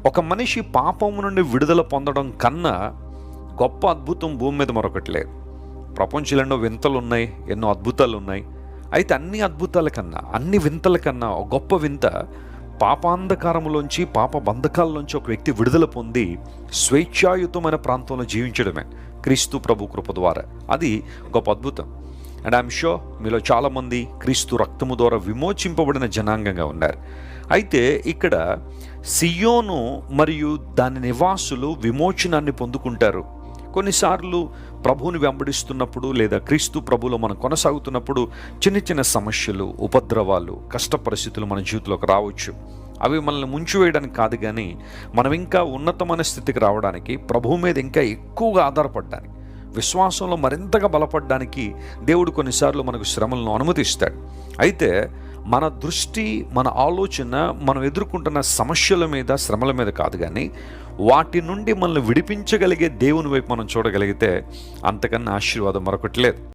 ఒక మనిషి పాపము నుండి విడుదల పొందడం కన్నా గొప్ప అద్భుతం భూమి మీద మరొకటి లేదు. ప్రపంచంలో ఎన్నో వింతలు ఉన్నాయి, ఎన్నో అద్భుతాలు ఉన్నాయి. అయితే అన్ని అద్భుతాల కన్నా, అన్ని వింతల కన్నా ఒక గొప్ప వింత పాపాంధకారంలోంచి, పాప బంధకాల్లోంచి ఒక వ్యక్తి విడుదల పొంది స్వేచ్ఛాయుతమైన ప్రాంతంలో జీవించడమే క్రీస్తు ప్రభు కృప ద్వారా. అది గొప్ప అద్భుతం. అండ్ ఐఎమ్ షూర్ మీలో చాలామంది క్రీస్తు రక్తము ద్వారా విమోచింపబడిన జనాంగంగా ఉన్నారు. అయితే ఇక్కడ సియోను మరియు దాని నివాసులు విమోచనాన్ని పొందుకుంటారు. కొన్నిసార్లు ప్రభువుని వెంబడిస్తున్నప్పుడు లేదా క్రీస్తు ప్రభులో మనం కొనసాగుతున్నప్పుడు చిన్న చిన్న సమస్యలు, ఉపద్రవాలు, కష్ట పరిస్థితులు మన జీవితంలోకి రావచ్చు. అవి మనల్ని ముంచివేయడానికి కాదు, కానీ మనం ఇంకా ఉన్నతమైన స్థితికి రావడానికి, ప్రభువు మీద ఇంకా ఎక్కువగా ఆధారపడడానికి, విశ్వాసంలో మరింతగా బలపడడానికి దేవుడు కొన్నిసార్లు మనకు శ్రమలను అనుమతిస్తాడు. అయితే మన దృష్టి, మన ఆలోచన మనం ఎదుర్కొంటున్న సమస్యల మీద, శ్రమల మీద కాదు, కానీ వాటి నుండి మనల్ని విడిపించగలిగే దేవుని వైపు మనం చూడగలిగితే అంతకన్నా ఆశీర్వాదం మరొకటి లేదు.